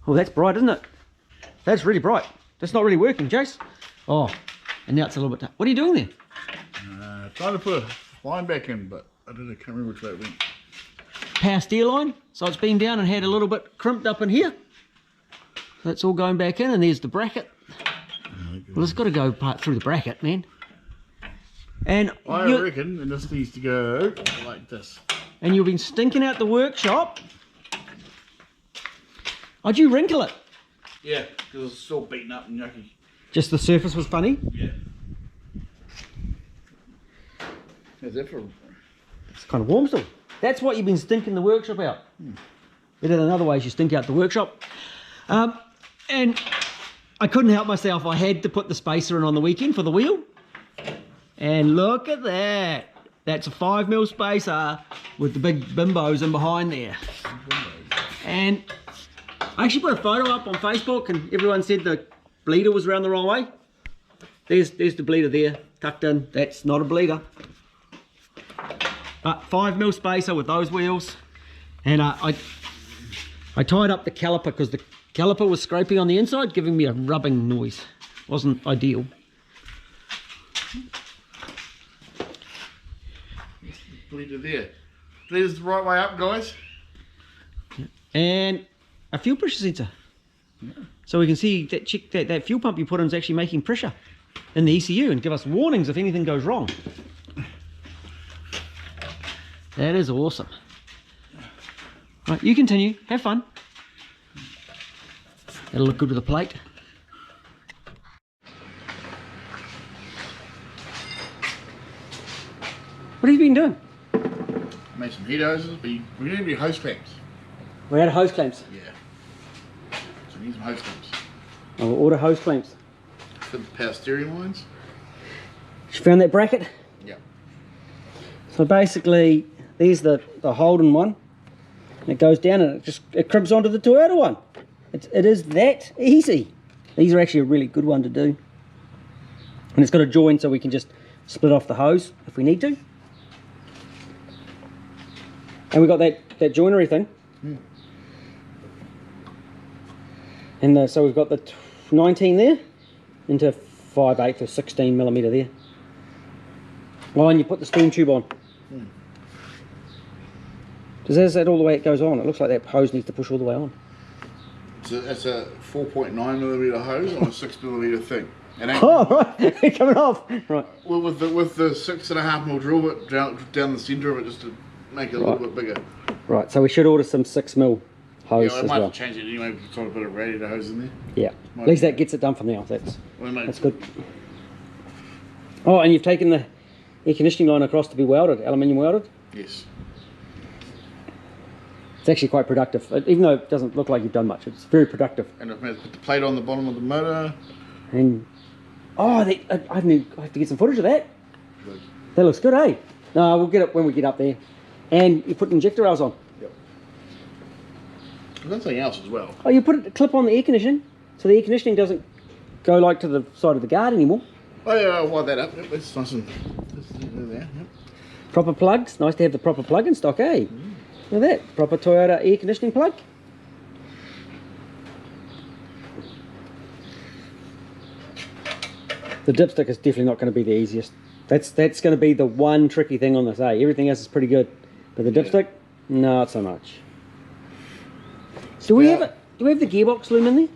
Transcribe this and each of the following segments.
Oh, that's bright, isn't it? That's really bright. That's not really working, Jace. Oh, and now it's a little bit... What are you doing there? Trying to put a line back in, but I can't remember which way it went. Power steer line. So it's been down and had a little bit crimped up in here. That's all going back in, and there's the bracket. Well, it's got to go part through the bracket, man. And I reckon, and this needs to go like this. And you've been stinking out the workshop. How'd you wrinkle it? Yeah, because it's still beaten up and yucky. Just the surface was funny? Yeah. Is that for... It's kind of warm still. That's what you've been stinking the workshop out. Better than other ways you stink out the workshop. And I couldn't help myself. I had to put the spacer in on the weekend for the wheel. And look at that. That's a 5mm spacer with the big bimbos in behind there. And I actually put a photo up on Facebook and everyone said the bleeder was around the wrong way. There's the bleeder there, tucked in. That's not a bleeder. But 5mm spacer with those wheels. And I tied up the caliper because the caliper was scraping on the inside, giving me a rubbing noise. Wasn't ideal. Bleeder there. Bleeder's the right way up, guys. And a fuel pressure sensor. Yeah. So we can see that that fuel pump you put in is actually making pressure in the ECU and give us warnings if anything goes wrong. That is awesome. Right, you continue. Have fun. That'll look good with the plate. What have you been doing? Made some heat hoses, but we need to be hose clamps. We're out of hose clamps. Yeah. So we need some hose clamps. Oh, we'll order hose clamps. For the power steering lines. You found that bracket? Yeah. So basically, there's the Holden one. And it goes down and it cribs onto the Toyota one. It is that easy. These are actually a really good one to do. And it's got a join so we can just split off the hose if we need to. And we got that joinery thing. And so we've got the 19 there into 5/8 or 16mm there. Oh, and you put the steam tube on. Because there's that all the way it goes on. It looks like that hose needs to push all the way on. So that's a 4.9mm hose on a 6mm thing. Oh, right. Coming off. Right. Well, with the 6.5mm drill bit down the centre of it just to make it a little bit bigger. Right, so we should order some 6mm hose I as might well. change it anyway, try to put a radiator hose in there. Yeah, at least that gets it done for now. That's good. Oh, and you've taken the air conditioning line across to be welded, aluminium welded? Yes. It's actually quite productive, even though it doesn't look like you've done much. It's very productive. And I've put the plate on the bottom of the motor. And oh, I have to get some footage of that. Good. That looks good, eh? No, we'll get it when we get up there. And you put injector rails on. Yep. There's something else as well. Oh, you put a clip on the air conditioning, so the air conditioning doesn't go like to the side of the guard anymore. Oh yeah, I'll wire that up. Yep, that's nice and there. Yep. Proper plugs. Nice to have the proper plug in stock, eh? Look at that. Proper Toyota air conditioning plug. The dipstick is definitely not going to be the easiest. That's going to be the one tricky thing on this, eh? Everything else is pretty good. But the dipstick, not so much. Do we have the gearbox loom in there?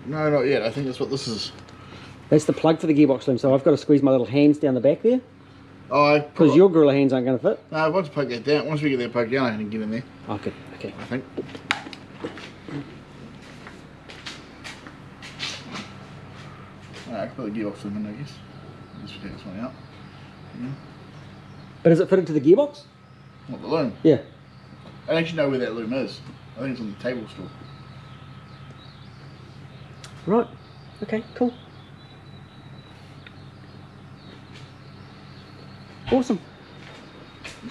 No, not yet. I think that's what this is. That's the plug for the gearbox loom, so I've got to squeeze my little hands down the back there. Oh, because your gorilla hands aren't going to fit. No, once you poke that down, once we get that poked down, I can get in there. Okay, okay. I think. Alright, I can put the gearbox loom in, I guess. Just take this one out. Yeah. But is it fitted to the gearbox? What, the loom? Yeah. I don't actually know where that loom is. I think it's on the table still. Right. Okay, cool. Awesome.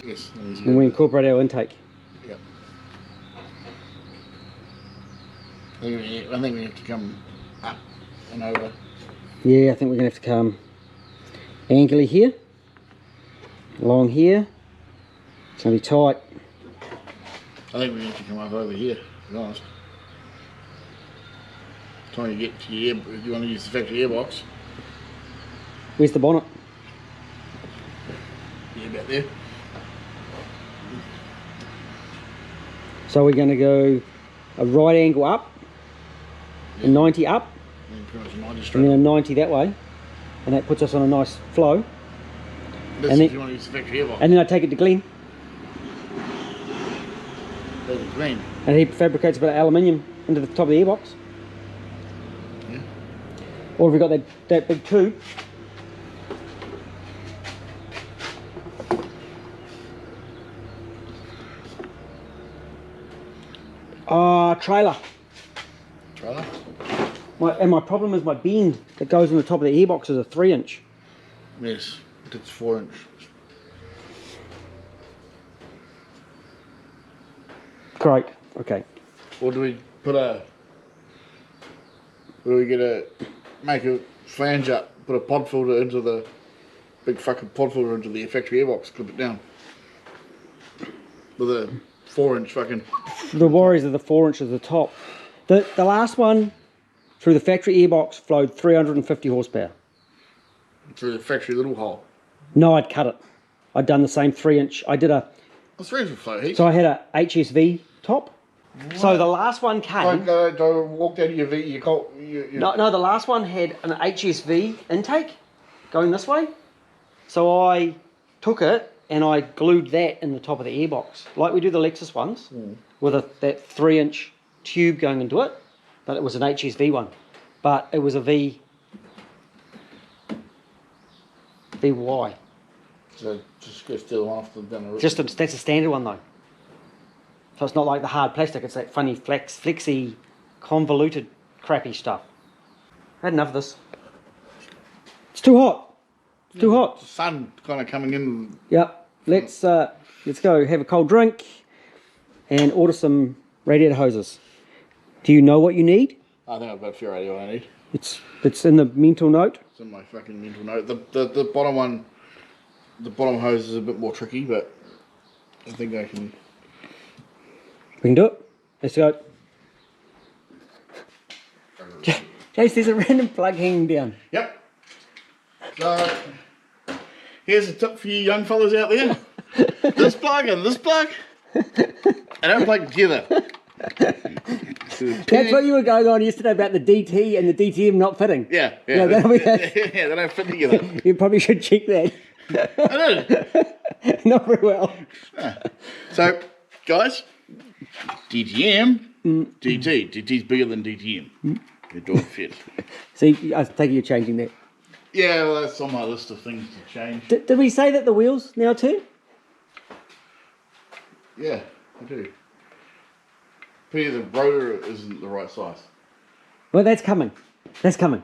Yes. And we incorporate our intake. Yep. I think we have to come up and over. Yeah, I think we're going to have to come angly here, along here. It's going to be tight. I think we have to come up over here, to be honest. time you get to your if you want to use the factory airbox. Where's the bonnet? Yeah, about there. So we're going to go a right angle up, a 90 up, And pretty much 90 and straight. then a 90 that way, and that puts us on a nice flow. This and if then- you want to use the factory airbox. And then I take it to Glen, There's a green. and he fabricates a bit of aluminium into the top of the airbox. Yeah. Or have we got that big tube? Trailer. Trailer. And my problem is my bend that goes on the top of the airbox is a 3-inch. Yes, it's 4-inch. Great. Okay. Or do we put a? Or do we get a make a flange up, put a pod filter into the big fucking pod filter into the factory airbox, clip it down with a 4-inch fucking. The worries are the 4-inch at the top. The last one through the factory airbox flowed 350 horsepower. Through the factory little hole. No, I'd cut it. I'd done the same 3-inch. I did a. The 3-inch would flow heaps. So I had a HSV top. What? So the last one came. Don't walk down to your V. No, the last one had an HSV intake going this way. So I took it and I glued that in the top of the airbox, like we do the Lexus ones, with that 3-inch tube going into it. But it was an HSV one. But it was a VY. So just go steal one off the down the road. That's a standard one though. So it's not like the hard plastic, it's that funny flexy, convoluted, crappy stuff. I had enough of this. It's too hot. It's too hot. The sun kind of coming in. Yep. Let's go have a cold drink and order some radiator hoses. Do you know what you need? I think I've got a fair idea what I need. It's in the mental note. It's in my fucking mental note. The bottom one, the bottom hose is a bit more tricky, but I think I can. We can do it. Let's go. Jace, there's a random plug hanging down. Yep. So here's a tip for you young fellas out there. This plug and this plug, I don't plug together. That's what you were going on yesterday about the DT and the DTM not fitting. Yeah. Yeah, They don't fit together. You probably should check that. I did. Not very well. So, guys, DTM, DT. DT's bigger than DTM. They don't fit. See, I take it you're changing that. Yeah, well, that's on my list of things to change. Did we say that the wheels now too? Yeah, I do. Peter, the rotor isn't the right size. Well, that's coming. That's coming.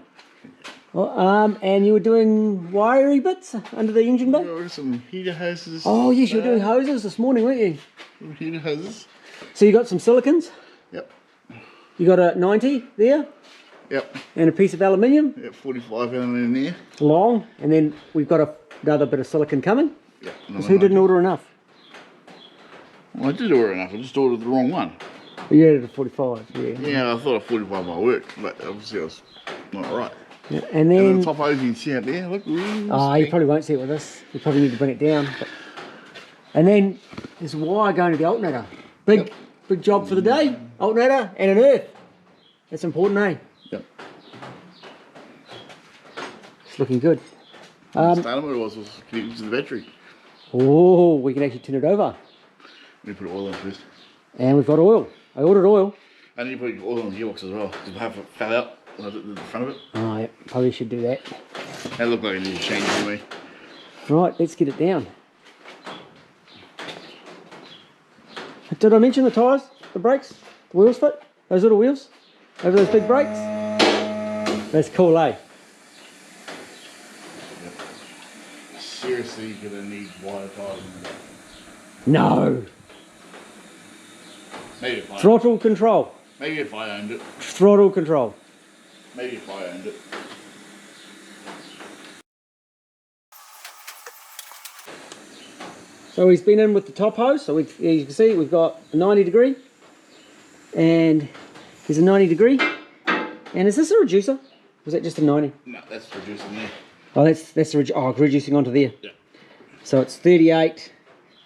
Well, and you were doing wiry bits under the engine bay? There were some heater hoses. Oh, yes, you were doing hoses this morning, weren't you? Some heater hoses. So you got some silicons. Yep. You got a 90 there. Yep. And a piece of aluminium. Yep, 45 in there. Long. And then we've got another bit of silicon coming. Yep. Because who didn't order enough? Well, I did order enough. I just ordered the wrong one. You added a 45, yeah. Yeah, I thought a 45 might work, but obviously I was not right. Yeah, and And then... the top hose you can see out there, look. Oh, you probably won't see it with this. You probably need to bring it down. But... And then there's a wire going to the alternator. Big job for the day. Alternator and an earth. That's important, eh? Yep. It's looking good. Starter was connected to the battery. Oh, we can actually turn it over. Let me put oil in first. And we've got oil. I ordered oil. I need to put oil in the gearbox as well, because half it fell out when I did the front of it. Oh, yeah, probably should do that. That looked like it needed to change anyway. Right, let's get it down. Did I mention the tyres, the brakes, the wheels fit? Those little wheels over those big brakes? That's cool, eh? Yep. Seriously, you're going to need wire tyres in there. No. Maybe if I Throttle control. Maybe if I owned it. Throttle control. Maybe if I owned it. So he's been in with the top hose. So as you can see, we've got a 90 degree. And here's a 90 degree. And is this a reducer? Was that just a 90? No, that's reducing there. Oh, that's reducing onto there. Yeah. So it's 38,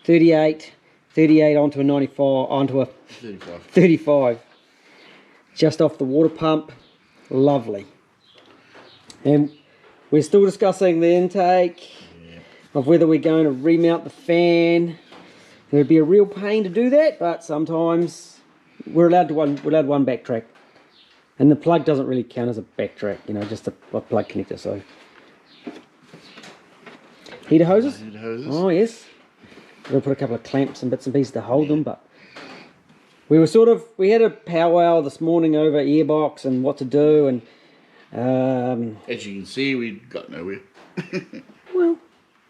38, 38 onto a 95, onto a 35. Just off the water pump. Lovely. And we're still discussing the intake, of whether we're going to remount the fan. It would be a real pain to do that, but sometimes we're allowed one backtrack. And the plug doesn't really count as a backtrack, you know, just a plug connector. So heater hoses. Heater hoses. Oh yes. We're gonna put a couple of clamps and bits and pieces to hold them, but we had a powwow this morning over airbox and what to do, and as you can see, we got nowhere. well,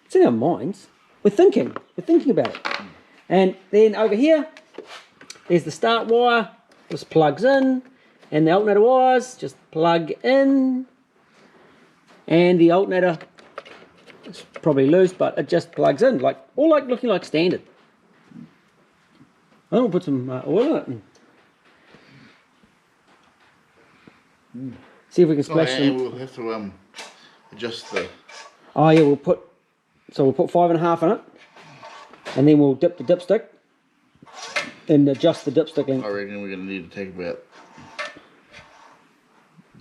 it's in our minds. We're thinking about it. And then over here, there's the start wire, just plugs in, and the alternator wires just plug in, and the alternator is probably loose, but it just plugs in, looking like standard. I think we'll put some oil in it. See if we can splash some. We'll have to adjust the. Oh yeah, we'll put 5.5 in it, and then we'll dip the dipstick and adjust the dipstick length. I reckon we're going to need to take about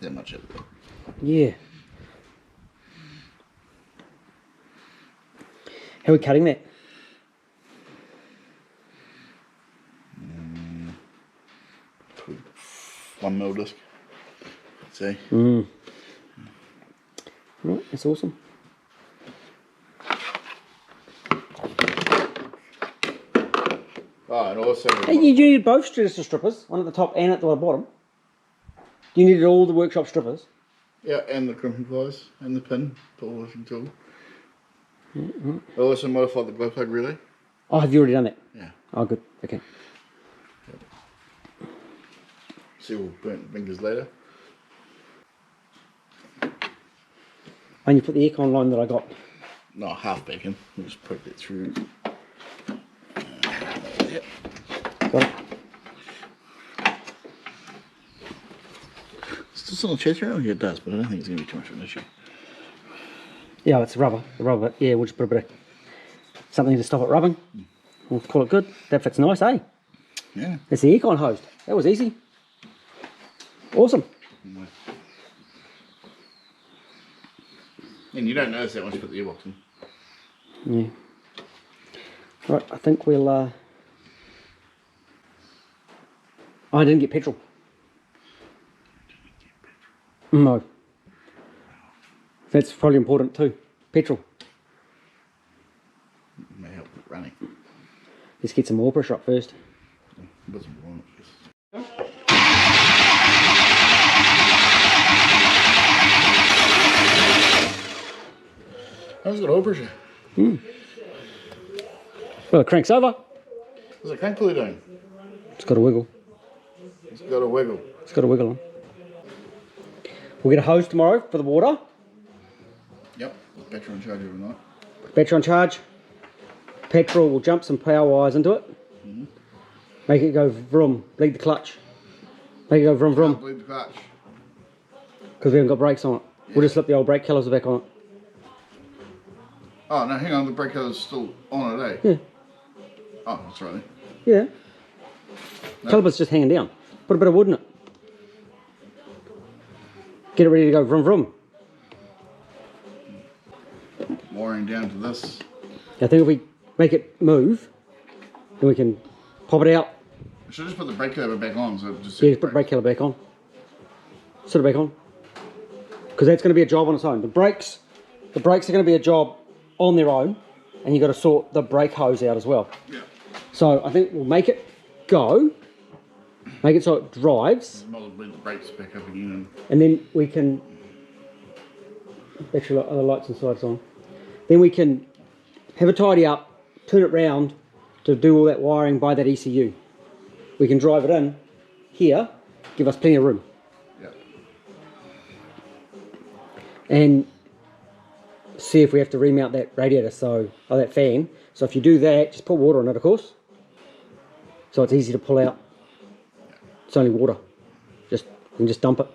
that much out of it. Yeah. How are we cutting that? Put 1 mil disc, I'd say. Right, that's awesome. Oh, and also. Hey, you need both strippers, one at the top and at the bottom. You needed all the workshop strippers. Yeah, and the crimping pliers and the pin for washing tool. I also modified the glow plug relay. Oh, have you already done that? Yeah. Oh, good. Okay. Several burnt fingers later. And you put the aircon line that I got. No, half back in. We'll just poke it through. Yep. Got it. Still still chest around? Yeah, it does, but I don't think it's going to be too much of an issue. Yeah, it's rubber. The rubber. Yeah, we'll just put a bit of something to stop it rubbing. We'll call it good. That fits nice, eh? Yeah. It's the aircon hose. That was easy. Awesome. And you don't notice that once you put the earbox in. Yeah. Right, I think we'll. Oh, I didn't get petrol. No. That's probably important too. Petrol. It may help with running. Let's get some oil pressure up first. Put some oil on it first. How's it got oil pressure? Well, it cranks over. What's the crank pulley doing? It's got a wiggle. It's got a wiggle. It's got a wiggle on. We'll get a hose tomorrow for the water. Yep. Battery on charge overnight. Battery on charge. Petrol, we'll jump some power wires into it. Make it go vroom. Bleed the clutch. Make it go vroom vroom. Bleed the clutch. Because we haven't got brakes on it. We'll just slip the old brake calipers back on it. Oh, no, hang on. The brake caliper's still on it, eh? Yeah. Oh, that's right. Yeah. No. Caliper's just hanging down. Put a bit of wood in it. Get it ready to go vroom vroom. Wiring down to this. I think if we make it move, then we can pop it out. I should just put the brake caliper back on, so it just. Yeah, put the brake caliper back on. Set it back on. Because that's going to be a job on its own. The brakes are going to be a job on their own, and you've got to sort the brake hose out as well. Yeah. So I think we'll make it go, make it so it drives, Might as well bleed the brakes back up again. and then we can. Actually, other lights and sides on. Then we can have a tidy up, turn it round to do all that wiring by that ECU. We can drive it in here, give us plenty of room. Yeah. And see if we have to remount that radiator, or that fan. So if you do that, just put water on it, of course. So it's easy to pull out. It's only water. You can just dump it.